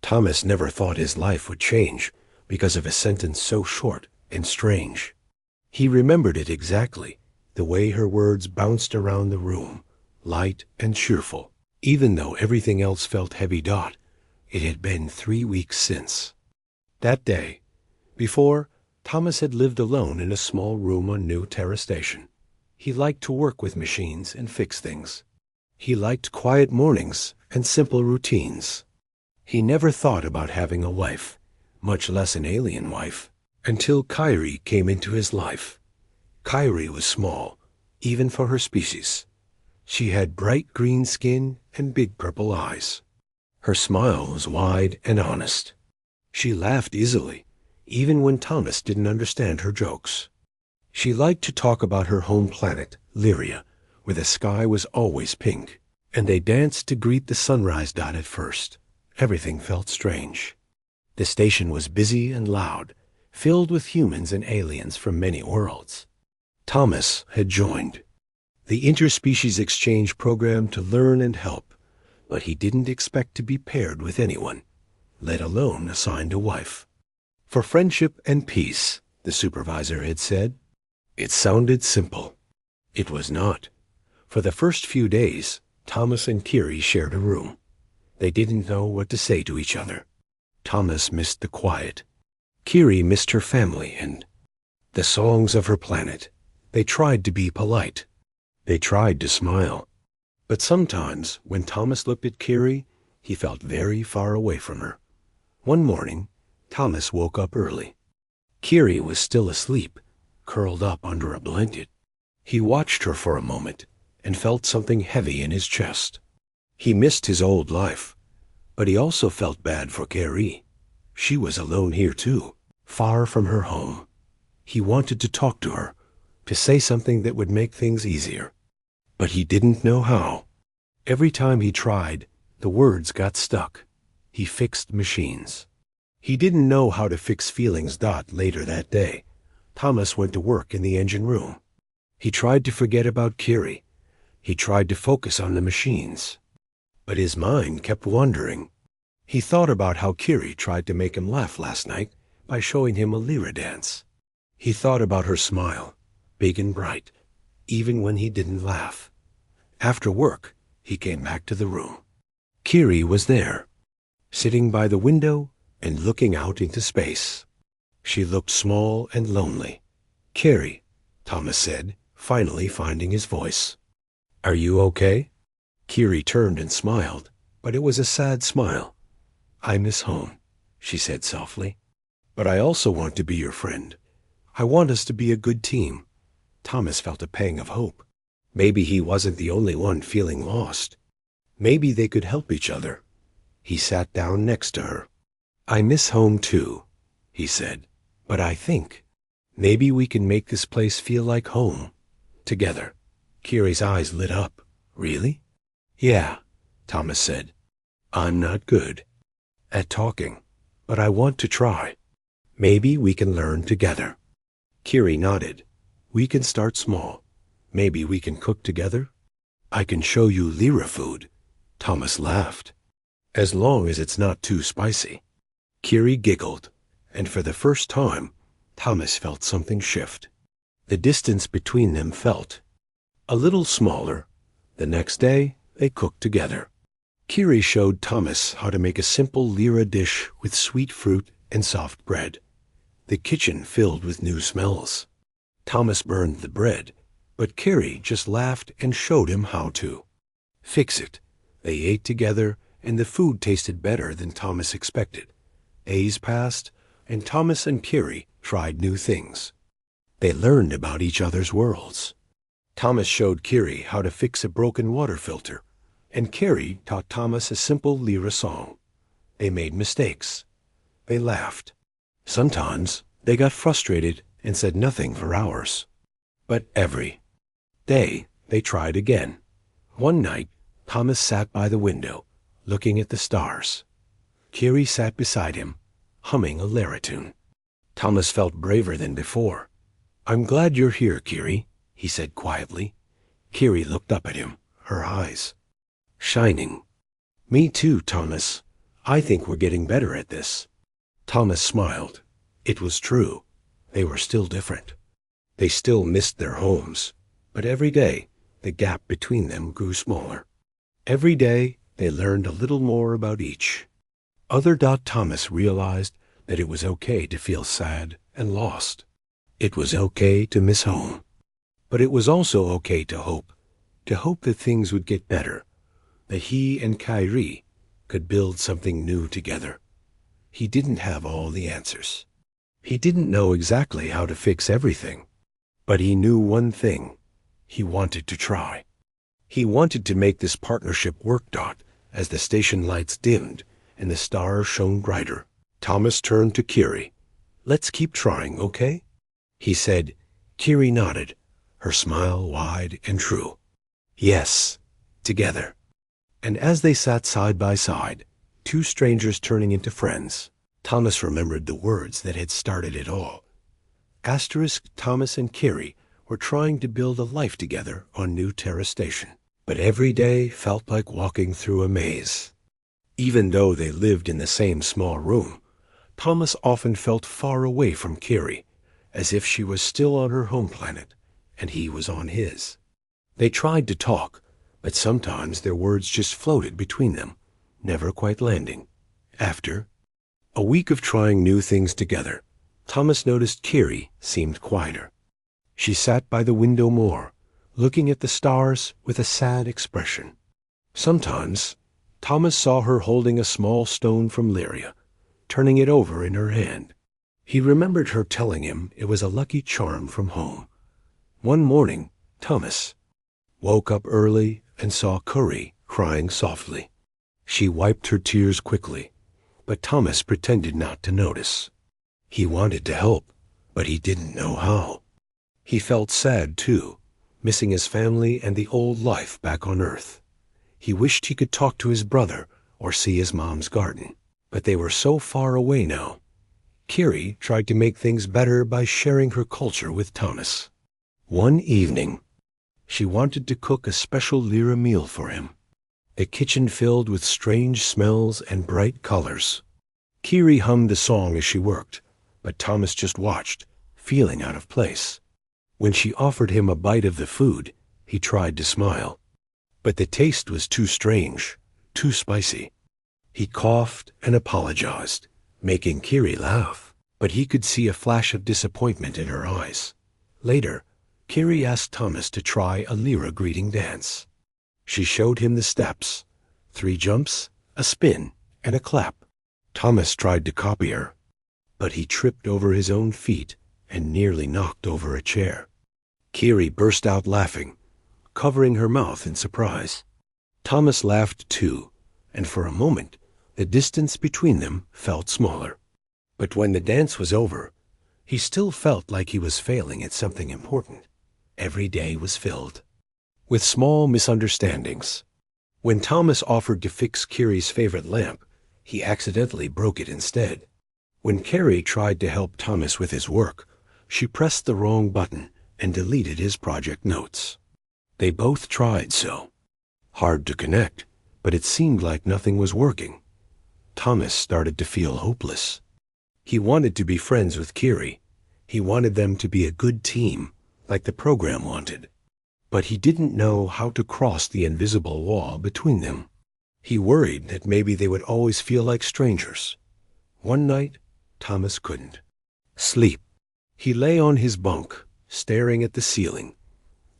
Thomas never thought his life would change because of a sentence so short and strange. He remembered it exactly, the way her words bounced around the room, light and cheerful, even though everything else felt heavy. It had been 3 weeks since. That day, before, Thomas had lived alone in a small room on New Terra Station. He liked to work with machines and fix things. He liked quiet mornings and simple routines. He never thought about having a wife, much less an alien wife, until Kyrie came into his life. Kyrie was small, even for her species. She had bright green skin and big purple eyes. Her smile was wide and honest. She laughed easily, even when Thomas didn't understand her jokes. She liked to talk about her home planet, Lyria, where the sky was always pink, and they danced to greet the sunrise. At first, everything felt strange. The station was busy and loud, filled with humans and aliens from many worlds. Thomas had joined the interspecies exchange program to learn and help, but he didn't expect to be paired with anyone, let alone assigned a wife. For friendship and peace, the supervisor had said. It sounded simple. It was not. For the first few days, Thomas and Kyrie shared a room. They didn't know what to say to each other. Thomas missed the quiet. Kyrie missed her family and the songs of her planet. They tried to be polite. They tried to smile. But sometimes, when Thomas looked at Kyrie, he felt very far away from her. One morning, Thomas woke up early. Kyrie was still asleep, curled up under a blanket. He watched her for a moment and felt something heavy in his chest. He missed his old life, but he also felt bad for Kyrie. She was alone here too, far from her home. He wanted to talk to her, to say something that would make things easier. But he didn't know how. Every time he tried, the words got stuck. He fixed machines. He didn't know how to fix feelings. Later that day, Thomas went to work in the engine room. He tried to forget about Kyrie. He tried to focus on the machines. But his mind kept wandering. He thought about how Kyrie tried to make him laugh last night by showing him a lyra dance. He thought about her smile, big and bright, even when he didn't laugh. After work, he came back to the room. Kyrie was there, sitting by the window and looking out into space. She looked small and lonely. "Kyrie," Thomas said, finally finding his voice. "Are you okay?" Kyrie turned and smiled, but it was a sad smile. "I miss home," she said softly. "But I also want to be your friend. I want us to be a good team." Thomas felt a pang of hope. Maybe he wasn't the only one feeling lost. Maybe they could help each other. He sat down next to her. "I miss home too," he said, "but I think maybe we can make this place feel like home, together." Kyrie's eyes lit up. "Really?" "Yeah," Thomas said. "I'm not good at talking, but I want to try. Maybe we can learn together." Kyrie nodded. "We can start small. Maybe we can cook together. I can show you lyra food." Thomas laughed. "As long as it's not too spicy." Kyrie giggled, and for the first time, Thomas felt something shift. The distance between them felt a little smaller. The next day, they cooked together. Kyrie showed Thomas how to make a simple lyra dish with sweet fruit and soft bread. The kitchen filled with new smells. Thomas burned the bread, but Kyrie just laughed and showed him how to fix it. They ate together, and the food tasted better than Thomas expected. Days passed, and Thomas and Kyrie tried new things. They learned about each other's worlds. Thomas showed Kyrie how to fix a broken water filter, and Kyrie taught Thomas a simple lyra song. They made mistakes. They laughed. Sometimes they got frustrated and said nothing for hours. But every day they tried again. One night, Thomas sat by the window, looking at the stars. Kyrie sat beside him, humming a lyra tune. Thomas felt braver than before. "I'm glad you're here, Kyrie," he said quietly. Kyrie looked up at him, her eyes shining. "Me too, Thomas. I think we're getting better at this. Thomas smiled. It was true. They were still different. They still missed their homes, but every day the gap between them grew smaller. Every day they learned a little more about each. Thomas realized that it was okay to feel sad and lost. It was okay to miss home. But it was also okay to hope that things would get better, that he and Kyrie could build something new together. He didn't have all the answers. He didn't know exactly how to fix everything. But he knew one thing. He wanted to try. He wanted to make this partnership work. As the station lights dimmed and the stars shone brighter, Thomas turned to Kiri. "Let's keep trying, okay?" he said. Kiri nodded, her smile wide and true. Yes, together. And as they sat side by side, two strangers turning into friends, Thomas remembered the words that had started it all. Thomas and Kiri were trying to build a life together on New Terra Station. But every day felt like walking through a maze. Even though they lived in the same small room, Thomas often felt far away from Kiri, as if she was still on her home planet and he was on his. They tried to talk, but sometimes their words just floated between them, never quite landing. After a week of trying new things together, Thomas noticed Kiri seemed quieter. She sat by the window more, looking at the stars with a sad expression. Sometimes Thomas saw her holding a small stone from Lyria, turning it over in her hand. He remembered her telling him it was a lucky charm from home. One morning, Thomas woke up early and saw Kiri crying softly. She wiped her tears quickly, but Thomas pretended not to notice. He wanted to help, but he didn't know how. He felt sad, too, missing his family and the old life back on Earth. He wished he could talk to his brother or see his mom's garden, but they were so far away now. Kiri tried to make things better by sharing her culture with Thomas. One evening, she wanted to cook a special Lyra meal for him, a kitchen filled with strange smells and bright colors. Kiri hummed the song as she worked, but Thomas just watched, feeling out of place. When she offered him a bite of the food, he tried to smile. But the taste was too strange, too spicy. He coughed and apologized, making Kiri laugh, but he could see a flash of disappointment in her eyes. Later, Kiri asked Thomas to try a Lyra greeting dance. She showed him the steps: 3 jumps, a spin, and a clap. Thomas tried to copy her, but he tripped over his own feet and nearly knocked over a chair. Kiri burst out laughing, covering her mouth in surprise. Thomas laughed too, and for a moment the distance between them felt smaller. But when the dance was over, he still felt like he was failing at something important. Every day was filled with small misunderstandings. When Thomas offered to fix Kiri's favorite lamp, he accidentally broke it instead. When Kiri tried to help Thomas with his work, she pressed the wrong button and deleted his project notes. They both tried so hard to connect, but it seemed like nothing was working. Thomas started to feel hopeless. He wanted to be friends with Kiri. He wanted them to be a good team, like the program wanted. But he didn't know how to cross the invisible wall between them. He worried that maybe they would always feel like strangers. One night, Thomas couldn't sleep. He lay on his bunk, staring at the ceiling,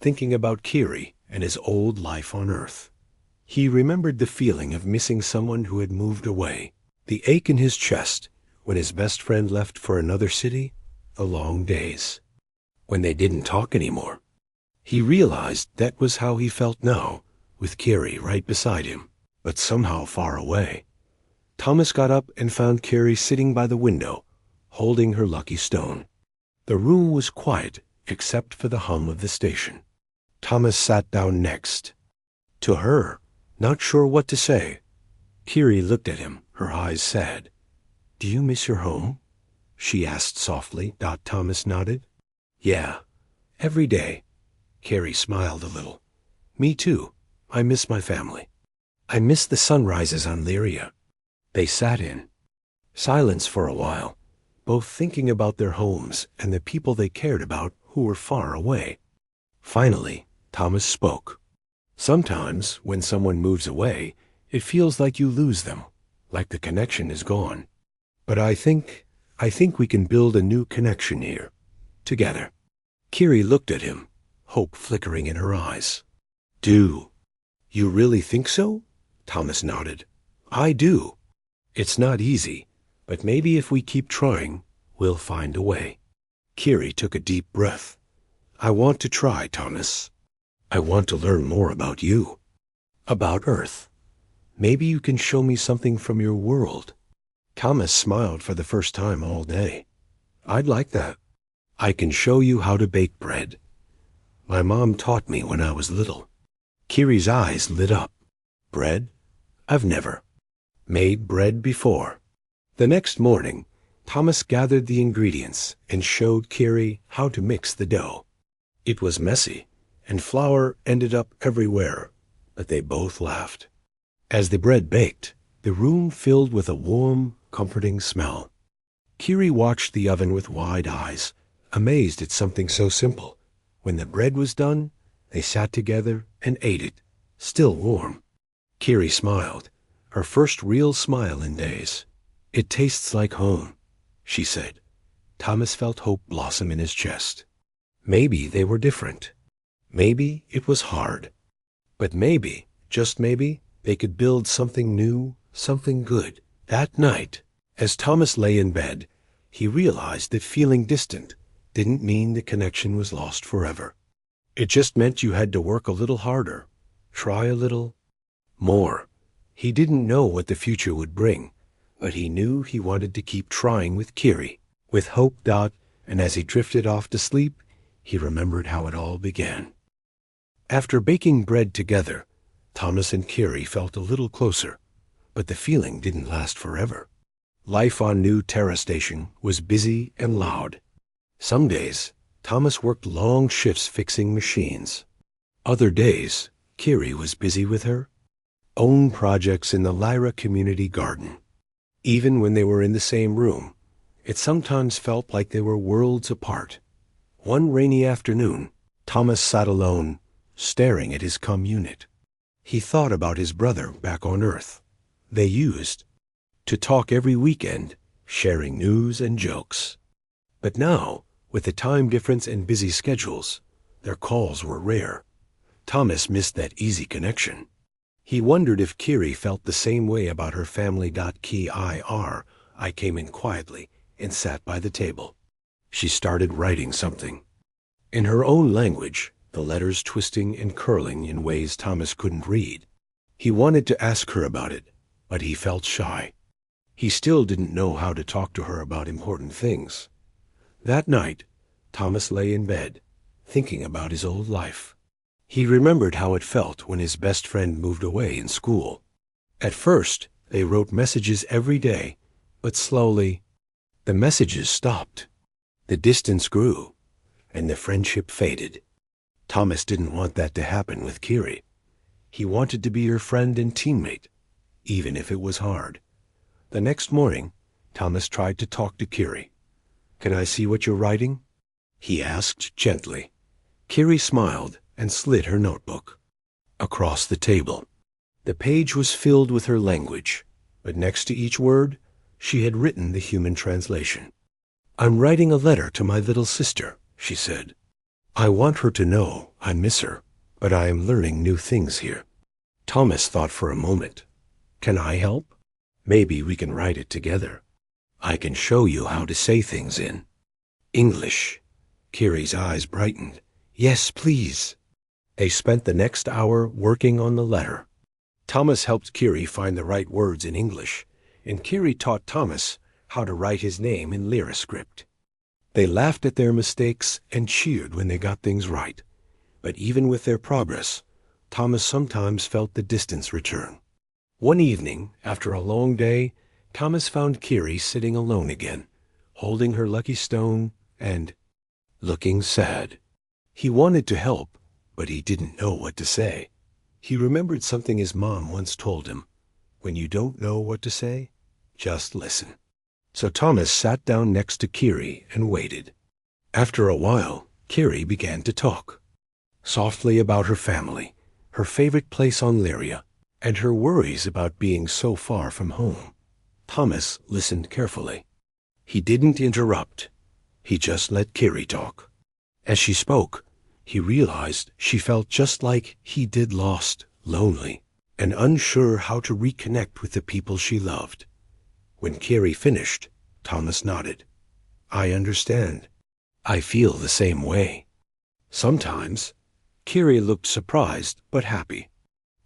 thinking about Kiri and his old life on Earth. He remembered the feeling of missing someone who had moved away, the ache in his chest when his best friend left for another city, the long days when they didn't talk anymore. He realized that was how he felt now, with Kiri right beside him, but somehow far away. Thomas got up and found Kiri sitting by the window, holding her lucky stone. The room was quiet except for the hum of the station. Thomas sat down next to her, not sure what to say. Kiri looked at him, her eyes sad. "Do you miss your home?" she asked softly. Thomas nodded. "Yeah, every day." Kiri smiled a little. "Me too. I miss my family. I miss the sunrises on Lyria." They sat in silence for a while, both thinking about their homes and the people they cared about who were far away. Finally, Thomas spoke. Sometimes, when someone moves away, it feels like you lose them, like the connection is gone. But I think we can build a new connection here, together. Kiri looked at him, hope flickering in her eyes. Do you really think so? Thomas nodded. I do. It's not easy, but maybe if we keep trying, we'll find a way. Kiri took a deep breath. I want to try, Thomas. I want to learn more about you. About Earth. Maybe you can show me something from your world. Thomas smiled for the first time all day. I'd like that. I can show you how to bake bread. My mom taught me when I was little. Kiri's eyes lit up. Bread? I've never made bread before. The next morning, Thomas gathered the ingredients and showed Kiri how to mix the dough. It was messy, and flour ended up everywhere, but they both laughed. As the bread baked, the room filled with a warm, comforting smell. Kiri watched the oven with wide eyes, amazed at something so simple. When the bread was done, they sat together and ate it, still warm. Kiri smiled, her first real smile in days. It tastes like home, she said. Thomas felt hope blossom in his chest. Maybe they were different. Maybe it was hard. But maybe, just maybe, they could build something new, something good. That night, as Thomas lay in bed, he realized that feeling distant didn't mean the connection was lost forever. It just meant you had to work a little harder, try a little more. He didn't know what the future would bring, but he knew he wanted to keep trying with Kiri, with hope. And as he drifted off to sleep, he remembered how it all began. After baking bread together, Thomas and Kiri felt a little closer, but the feeling didn't last forever. Life on New Terra Station was busy and loud. Some days, Thomas worked long shifts fixing machines. Other days, Kiri was busy with her own projects in the Lyra community garden. Even when they were in the same room, it sometimes felt like they were worlds apart. One rainy afternoon, Thomas sat alone, staring at his unit. He thought about his brother back on Earth. They used to talk every weekend, sharing news and jokes. But now, with the time difference and busy schedules, their calls were rare. Thomas missed that easy connection. He wondered if Kiri felt the same way about her family. I came in quietly and sat by the table. She started writing something. In her own language, the letters twisting and curling in ways Thomas couldn't read. He wanted to ask her about it, but he felt shy. He still didn't know how to talk to her about important things. That night, Thomas lay in bed, thinking about his old life. He remembered how it felt when his best friend moved away in school. At first, they wrote messages every day, but slowly, the messages stopped. The distance grew, and the friendship faded. Thomas didn't want that to happen with Kiri. He wanted to be her friend and teammate, even if it was hard. The next morning, Thomas tried to talk to Kiri. Can I see what you're writing? He asked gently. Kiri smiled and slid her notebook across the table. The page was filled with her language, but next to each word, she had written the human translation. I'm writing a letter to my little sister, she said. I want her to know I miss her, but I am learning new things here. Thomas thought for a moment. Can I help? Maybe we can write it together. I can show you how to say things in English. Kiri's eyes brightened. Yes, please. They spent the next hour working on the letter. Thomas helped Kiri find the right words in English, and Kiri taught Thomas how to write his name in Lyra script. They laughed at their mistakes and cheered when they got things right. But even with their progress, Thomas sometimes felt the distance return. One evening, after a long day, Thomas found Kiri sitting alone again, holding her lucky stone and looking sad. He wanted to help, but he didn't know what to say. He remembered something his mom once told him. When you don't know what to say, Just listen." So Thomas sat down next to Kiri and waited. After a while, Kiri began to talk, softly about her family, her favorite place on Lyria, and her worries about being so far from home. Thomas listened carefully. He didn't interrupt. He just let Kiri talk. As she spoke, he realized she felt just like he did, lost, lonely, and unsure how to reconnect with the people she loved. When Kiri finished, Thomas nodded. "I understand. I feel the same way." Sometimes, Kiri looked surprised but happy.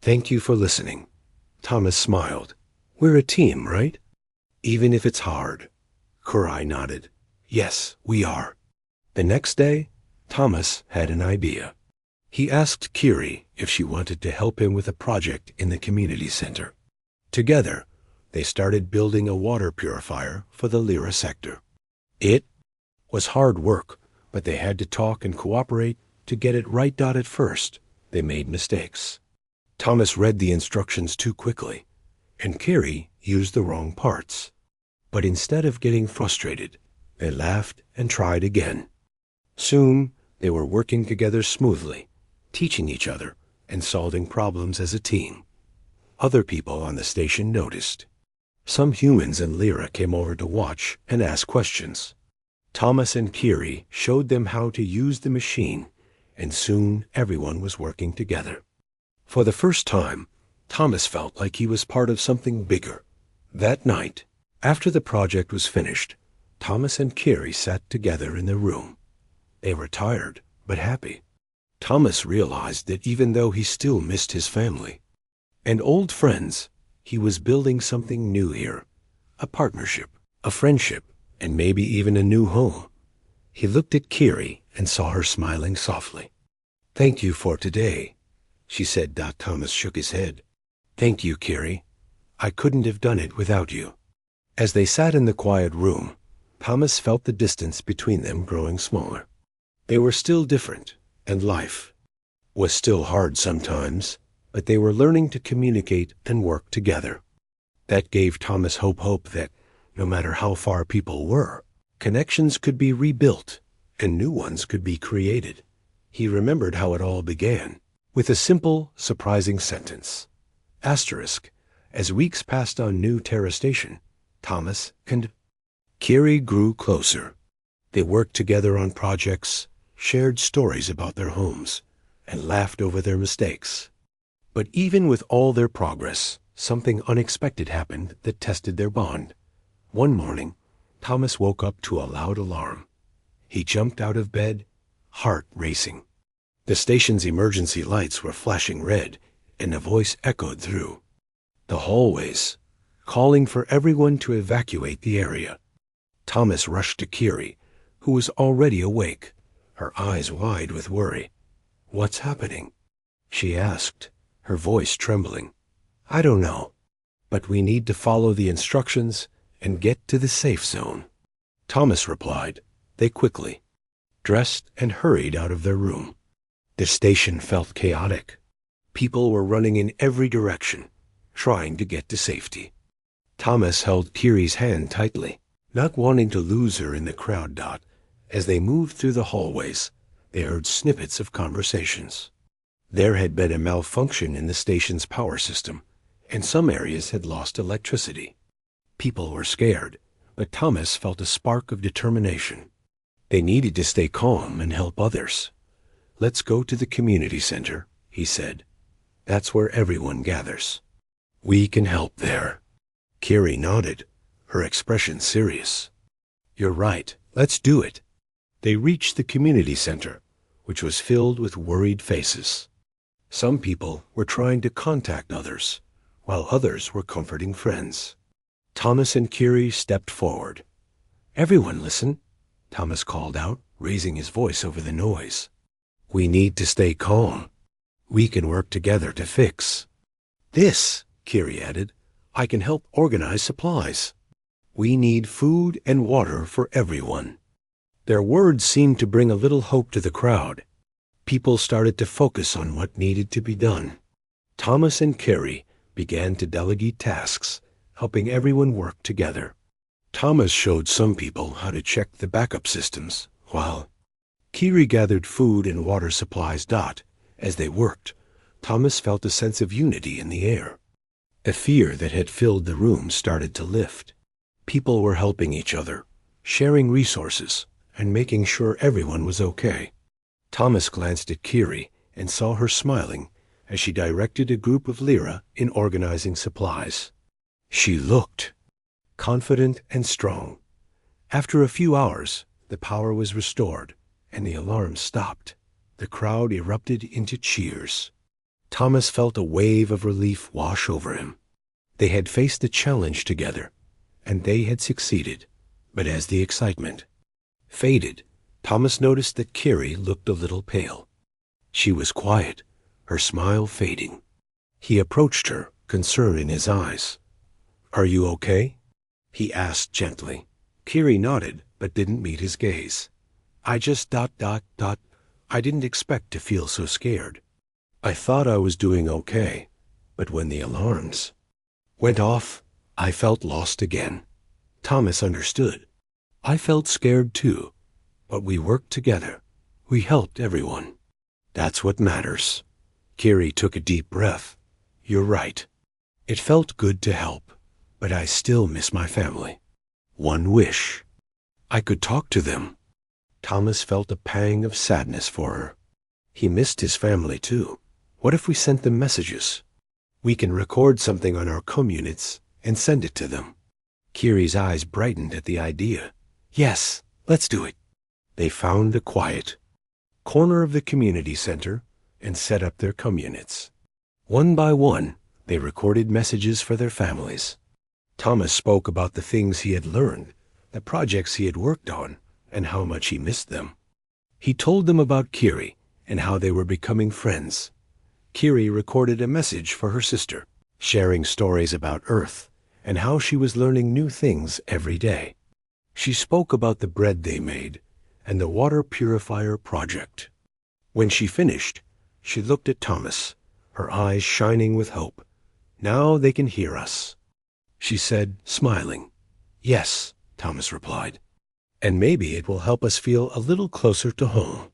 "Thank you for listening." Thomas smiled. "We're a team, right?" "Even if it's hard." Kurai nodded. "Yes, we are." The next day, Thomas had an idea. He asked Kiri if she wanted to help him with a project in the community center. Together, they started building a water purifier for the Lyra sector. It was hard work, but they had to talk and cooperate to get it right. At first, they made mistakes. Thomas read the instructions too quickly, and Kiri used the wrong parts. But instead of getting frustrated, they laughed and tried again. Soon, they were working together smoothly, teaching each other and solving problems as a team. Other people on the station noticed. Some humans in Lyra came over to watch and ask questions. Thomas and Kiri showed them how to use the machine, and soon everyone was working together. For the first time, Thomas felt like he was part of something bigger. That night, after the project was finished, Thomas and Kiri sat together in their room. They were tired, but happy. Thomas realized that even though he still missed his family and old friends, he was building something new here, a partnership, a friendship, and maybe even a new home. He looked at Kiri and saw her smiling softly. "Thank you for today," she said. Thomas shook his head. "Thank you, Kiri. I couldn't have done it without you." As they sat in the quiet room, Thomas felt the distance between them growing smaller. They were still different, and life was still hard sometimes, but they were learning to communicate and work together. That gave Thomas hope that, no matter how far people were, connections could be rebuilt and new ones could be created. He remembered how it all began, with a simple, surprising sentence. Asterisk, as weeks passed on New Terra Station, Thomas and Kiri grew closer. They worked together on projects, shared stories about their homes, and laughed over their mistakes. But even with all their progress, something unexpected happened that tested their bond. One morning, Thomas woke up to a loud alarm. He jumped out of bed, heart racing. The station's emergency lights were flashing red, and a voice echoed through the hallways, calling for everyone to evacuate the area. Thomas rushed to Kiri, who was already awake, her eyes wide with worry. "What's happening?" she asked, her voice trembling. "I don't know, but we need to follow the instructions and get to the safe zone." Thomas replied. They quickly dressed and hurried out of their room. The station felt chaotic. People were running in every direction, trying to get to safety. Thomas held Kiri's hand tightly, not wanting to lose her in the crowd. As they moved through the hallways, they heard snippets of conversations. There had been a malfunction in the station's power system, and some areas had lost electricity. People were scared, but Thomas felt a spark of determination. They needed to stay calm and help others. "Let's go to the community center," he said. "That's where everyone gathers. We can help there." Kiri nodded, her expression serious. "You're right. Let's do it." They reached the community center, which was filled with worried faces. Some people were trying to contact others, while others were comforting friends. Thomas and Kiri stepped forward. "Everyone listen," Thomas called out, raising his voice over the noise. "We need to stay calm. We can work together to fix this," Kiri added. "I can help organize supplies. We need food and water for everyone." Their words seemed to bring a little hope to the crowd. People started to focus on what needed to be done. Thomas and Kiri began to delegate tasks, helping everyone work together. Thomas showed some people how to check the backup systems, while Kiri gathered food and water supplies. As they worked, Thomas felt a sense of unity in the air. A fear that had filled the room started to lift. People were helping each other, sharing resources, and making sure everyone was okay. Thomas glanced at Kiri and saw her smiling as she directed a group of Lyra in organizing supplies. She looked confident and strong. After a few hours, the power was restored, and the alarm stopped. The crowd erupted into cheers. Thomas felt a wave of relief wash over him. They had faced the challenge together, and they had succeeded. But as the excitement faded, Thomas noticed that Kiri looked a little pale. She was quiet, her smile fading. He approached her, concern in his eyes. "Are you okay?" he asked gently. Kiri nodded, but didn't meet his gaze. "I just ... I didn't expect to feel so scared. I thought I was doing okay, but when the alarms went off, I felt lost again." Thomas understood. "I felt scared too, but we worked together. We helped everyone. That's what matters." Kiri took a deep breath. "You're right. It felt good to help, but I still miss my family. One wish. I could talk to them." Thomas felt a pang of sadness for her. He missed his family too. What if we sent them messages? We can record something on our units and send it to them. Kiri's eyes brightened at the idea. "Yes, let's do it." They found a quiet corner of the community center and set up their units. One by one, they recorded messages for their families. Thomas spoke about the things he had learned, the projects he had worked on, and how much he missed them. He told them about Kiri and how they were becoming friends. Kiri recorded a message for her sister, sharing stories about Earth and how she was learning new things every day. She spoke about the bread they made and the water purifier project. When she finished, she looked at Thomas, her eyes shining with hope. "Now they can hear us," she said, smiling. "Yes," Thomas replied. "And maybe it will help us feel a little closer to home."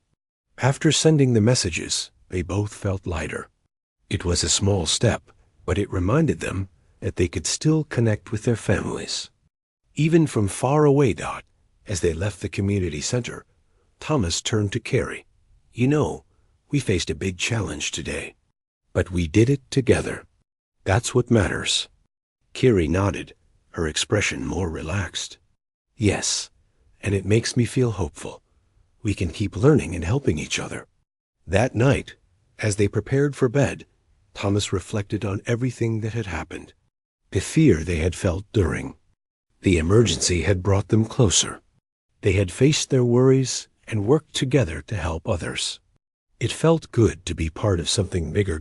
After sending the messages, they both felt lighter. It was a small step, but it reminded them that they could still connect with their families. Even from far away. As they left the community center, Thomas turned to Kiri. "You know, we faced a big challenge today, but we did it together. That's what matters." Kiri nodded, her expression more relaxed. "Yes, and it makes me feel hopeful. We can keep learning and helping each other." That night, as they prepared for bed, Thomas reflected on everything that had happened. The fear they had felt during the emergency had brought them closer. They had faced their worries and worked together to help others. It felt good to be part of something bigger.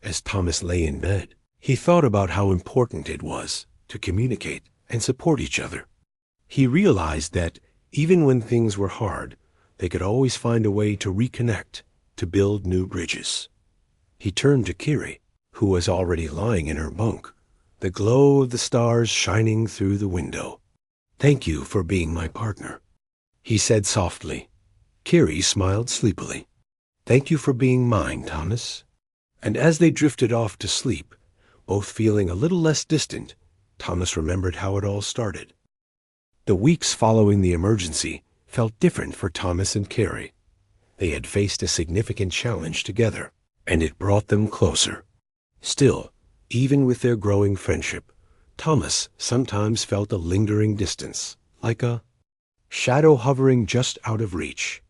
As Thomas lay in bed, he thought about how important it was to communicate and support each other. He realized that even when things were hard, they could always find a way to reconnect, to build new bridges. He turned to Kiri, who was already lying in her bunk, the glow of the stars shining through the window. "Thank you for being my partner," he said softly. Kiri smiled sleepily. "Thank you for being mine, Thomas." And as they drifted off to sleep, both feeling a little less distant, Thomas remembered how it all started. The weeks following the emergency felt different for Thomas and Kiri. They had faced a significant challenge together, and it brought them closer. Still, even with their growing friendship, Thomas sometimes felt a lingering distance, like a shadow hovering just out of reach.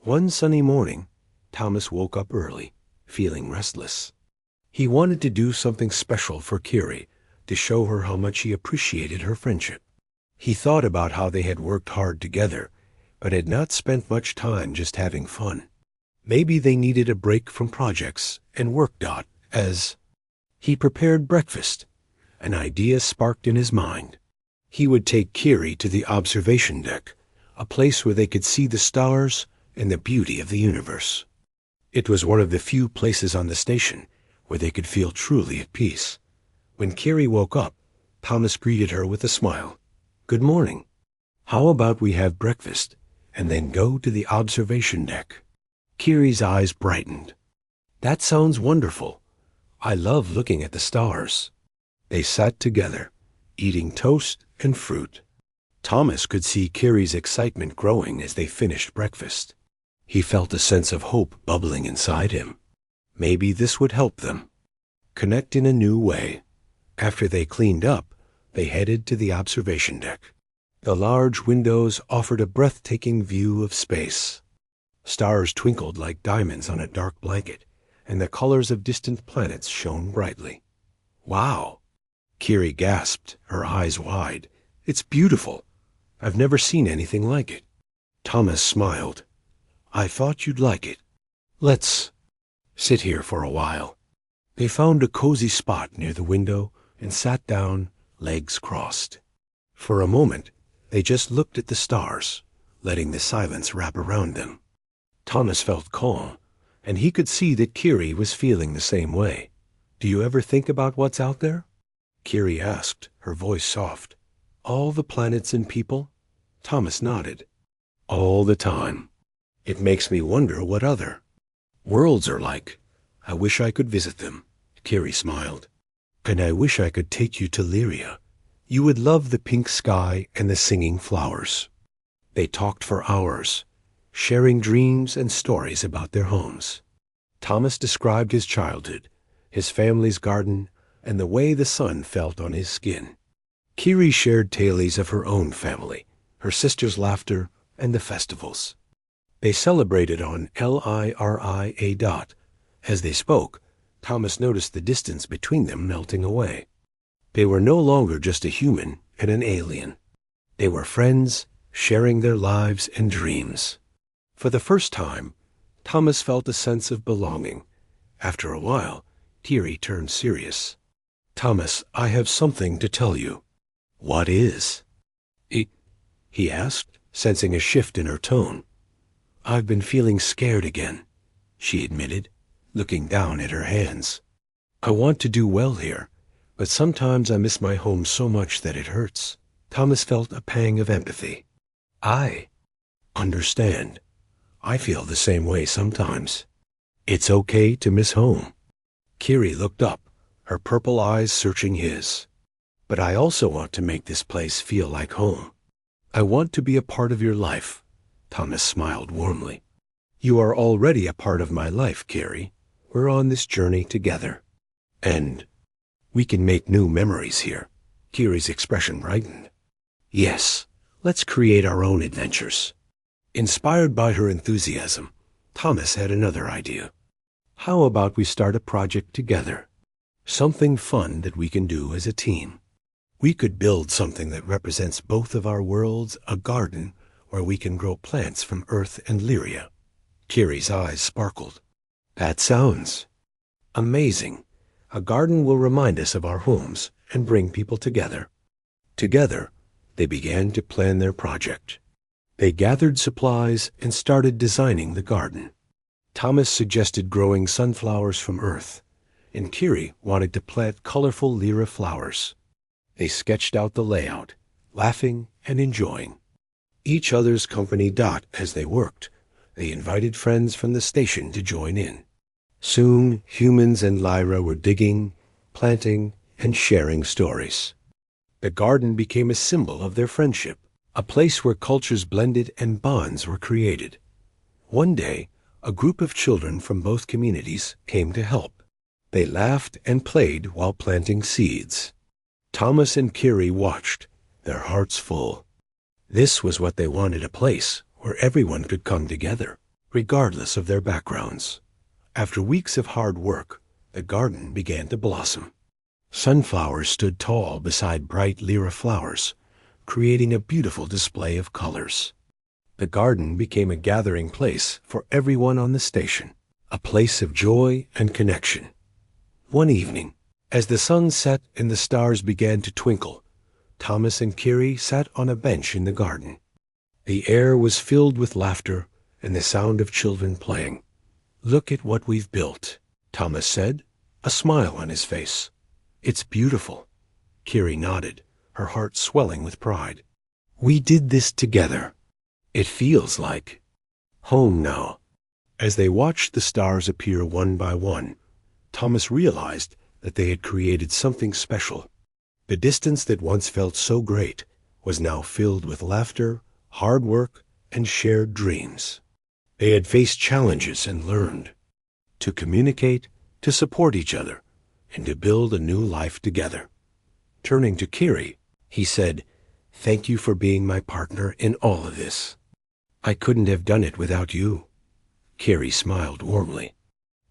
One sunny morning, Thomas woke up early, feeling restless. He wanted to do something special for Kiri, to show her how much he appreciated her friendship. He thought about how they had worked hard together, but had not spent much time just having fun. Maybe they needed a break from projects and work. As he prepared breakfast, an idea sparked in his mind. He would take Kiri to the observation deck, a place where they could see the stars and the beauty of the universe. It was one of the few places on the station where they could feel truly at peace. When Kiri woke up, Thomas greeted her with a smile. "Good morning. How about we have breakfast and then go to the observation deck?" Kiri's eyes brightened. "That sounds wonderful. I love looking at the stars." They sat together, eating toast and fruit. Thomas could see Kiri's excitement growing as they finished breakfast. He felt a sense of hope bubbling inside him. Maybe this would help them connect in a new way. After they cleaned up, they headed to the observation deck. The large windows offered a breathtaking view of space. Stars twinkled like diamonds on a dark blanket, and the colors of distant planets shone brightly. "Wow!" Kiri gasped, her eyes wide. "It's beautiful. I've never seen anything like it." Thomas smiled. "I thought you'd like it. Let's sit here for a while." They found a cozy spot near the window and sat down, legs crossed. For a moment, they just looked at the stars, letting the silence wrap around them. Thomas felt calm, and he could see that Kiri was feeling the same way. "Do you ever think about what's out there?" Kiri asked, her voice soft. "All the planets and people?" Thomas nodded. "All the time. It makes me wonder what other worlds are like. I wish I could visit them." Kiri smiled. "And I wish I could take you to Lyria. You would love the pink sky and the singing flowers." They talked for hours, sharing dreams and stories about their homes. Thomas described his childhood, his family's garden, and the way the sun felt on his skin. Kiri shared tales of her own family, her sister's laughter, and the festivals. They celebrated on Lyria. As they spoke, Thomas noticed the distance between them melting away. They were no longer just a human and an alien. They were friends, sharing their lives and dreams. For the first time, Thomas felt a sense of belonging. After a while, Kiri turned serious. "Thomas, I have something to tell you." "What is?" He asked, sensing a shift in her tone. "I've been feeling scared again," she admitted, looking down at her hands. "I want to do well here, but sometimes I miss my home so much that it hurts." Thomas felt a pang of empathy. "I understand. I feel the same way sometimes. It's okay to miss home." Kiri looked up, her purple eyes searching his. "But I also want to make this place feel like home. I want to be a part of your life." Thomas smiled warmly. "You are already a part of my life, Kiri. We're on this journey together. And we can make new memories here." Kiri's expression brightened. "Yes, let's create our own adventures." Inspired by her enthusiasm, Thomas had another idea. "How about we start a project together? Something fun that we can do as a team. We could build something that represents both of our worlds, a garden where we can grow plants from Earth and Lyria." Kiri's eyes sparkled. "That sounds amazing. A garden will remind us of our homes and bring people together." Together, they began to plan their project. They gathered supplies and started designing the garden. Thomas suggested growing sunflowers from Earth, and Kiri wanted to plant colorful Lyra flowers. They sketched out the layout, laughing and enjoying each other's company. As they worked, they invited friends from the station to join in. Soon, humans and Lyra were digging, planting, and sharing stories. The garden became a symbol of their friendship, a place where cultures blended and bonds were created. One day, a group of children from both communities came to help. They laughed and played while planting seeds. Thomas and Kiri watched, their hearts full. This was what they wanted, a place where everyone could come together, regardless of their backgrounds. After weeks of hard work, the garden began to blossom. Sunflowers stood tall beside bright Lyra flowers, creating a beautiful display of colors. The garden became a gathering place for everyone on the station, a place of joy and connection. One evening, as the sun set and the stars began to twinkle, Thomas and Kiri sat on a bench in the garden. The air was filled with laughter and the sound of children playing. "Look at what we've built," Thomas said, a smile on his face. "It's beautiful." Kiri nodded, her heart swelling with pride. We did this together. It feels like home now. As they watched the stars appear one by one, Thomas realized that they had created something special. The distance that once felt so great was now filled with laughter, hard work, and shared dreams. They had faced challenges and learned to communicate, to support each other, and to build a new life together. Turning to Kiri, he said, "Thank you for being my partner in all of this. I couldn't have done it without you." Kiri smiled warmly.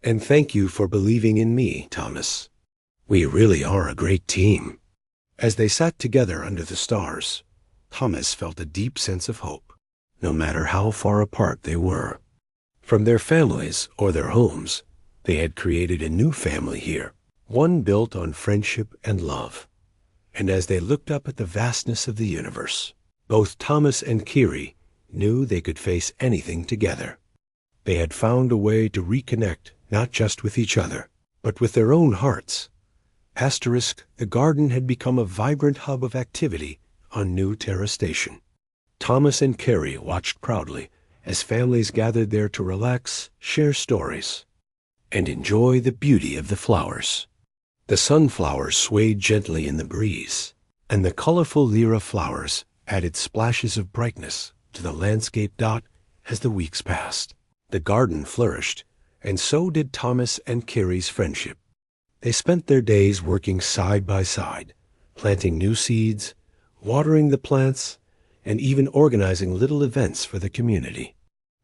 "And thank you for believing in me, Thomas. We really are a great team." As they sat together under the stars, Thomas felt a deep sense of hope, no matter how far apart they were. From their families or their homes, they had created a new family here, one built on friendship and love. And as they looked up at the vastness of the universe, both Thomas and Kiri knew they could face anything together. They had found a way to reconnect not just with each other, but with their own hearts. The garden had become a vibrant hub of activity on New Terra Station. Thomas and Kiri watched proudly as families gathered there to relax, share stories, and enjoy the beauty of the flowers. The sunflowers swayed gently in the breeze, and the colorful Lyra flowers added splashes of brightness to the landscape as the weeks passed. The garden flourished, and so did Thomas and Kiri's friendship. They spent their days working side by side, planting new seeds, watering the plants, and even organizing little events for the community.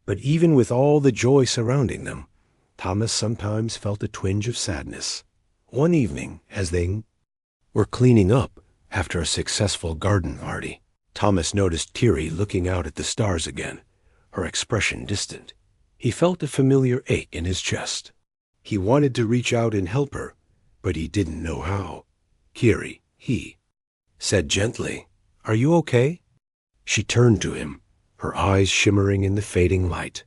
But even with all the joy surrounding them, Thomas sometimes felt a twinge of sadness. One evening, as they were cleaning up after a successful garden party, Thomas noticed Kiri looking out at the stars again, her expression distant. He felt a familiar ache in his chest. He wanted to reach out and help her, but he didn't know how. "Kiri," he said gently, "are you okay?" She turned to him, her eyes shimmering in the fading light.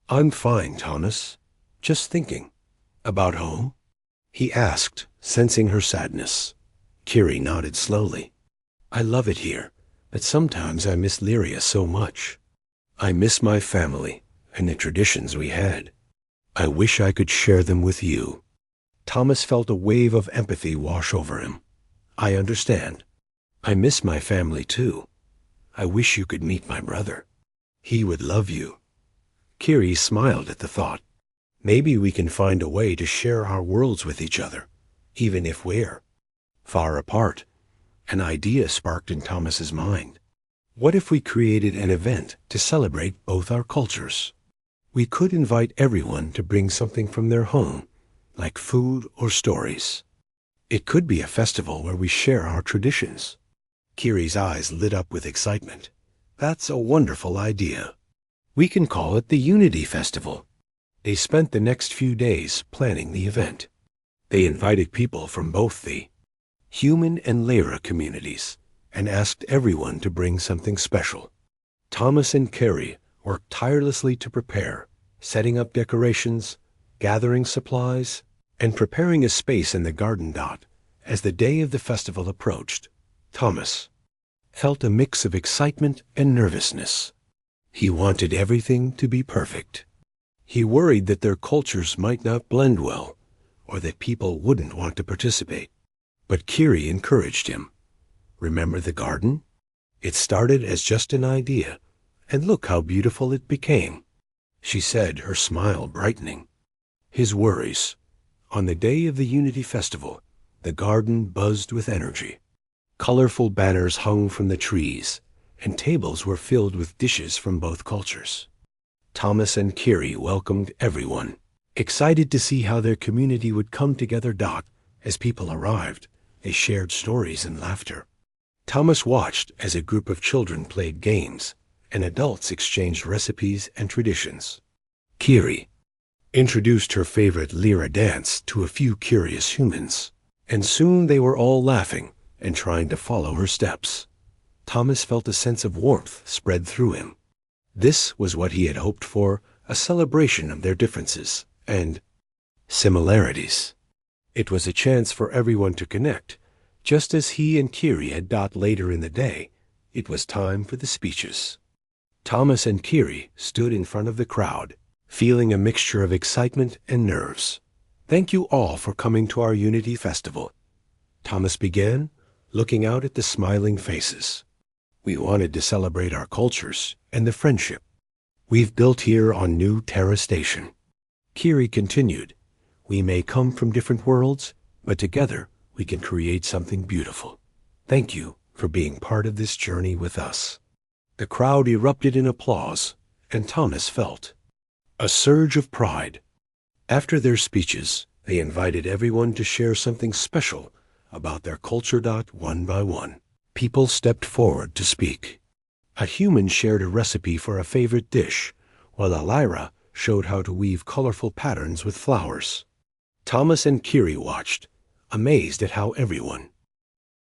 "I'm fine, Thomas. Just thinking." "About home?" he asked, sensing her sadness. Kiri nodded slowly. "I love it here, but sometimes I miss Lyria so much. I miss my family and the traditions we had. I wish I could share them with you." Thomas felt a wave of empathy wash over him. "I understand. I miss my family too. I wish you could meet my brother. He would love you." Kiri smiled at the thought. "Maybe we can find a way to share our worlds with each other, even if we're far apart." An idea sparked in Thomas's mind. What if we created an event to celebrate both our cultures? We could invite everyone to bring something from their home, like food or stories. It could be a festival where we share our traditions. Kiri's eyes lit up with excitement. "That's a wonderful idea. We can call it the Unity Festival." They spent the next few days planning the event. They invited people from both the human and Lyra communities and asked everyone to bring something special. Thomas and Kiri worked tirelessly to prepare, setting up decorations, gathering supplies, and preparing a space in the garden. As the day of the festival approached, Thomas felt a mix of excitement and nervousness. He wanted everything to be perfect. He worried that their cultures might not blend well, or that people wouldn't want to participate. But Kiri encouraged him. "Remember the garden? It started as just an idea, and look how beautiful it became," she said, her smile brightening. His worries. On the day of the Unity Festival, the garden buzzed with energy. Colorful banners hung from the trees, and tables were filled with dishes from both cultures. Thomas and Kiri welcomed everyone, excited to see how their community would come together. As people arrived, they shared stories and laughter. Thomas watched as a group of children played games, and adults exchanged recipes and traditions. Kiri introduced her favorite Lyra dance to a few curious humans, and soon they were all laughing and trying to follow her steps. Thomas felt a sense of warmth spread through him. This was what he had hoped for, a celebration of their differences and similarities. It was a chance for everyone to connect, Just as he and Kiri had thought later in the day, it was time for the speeches. Thomas and Kiri stood in front of the crowd, feeling a mixture of excitement and nerves. "Thank you all for coming to our Unity Festival," Thomas began, looking out at the smiling faces. "We wanted to celebrate our cultures and the friendship we've built here on New Terra Station." Kiri continued, "We may come from different worlds, but together we can create something beautiful. Thank you for being part of this journey with us." The crowd erupted in applause, and Thomas felt a surge of pride. After their speeches, they invited everyone to share something special about their culture. One by one, people stepped forward to speak. A human shared a recipe for a favorite dish, while a Lyra showed how to weave colorful patterns with flowers. Thomas and Kiri watched, amazed at how everyone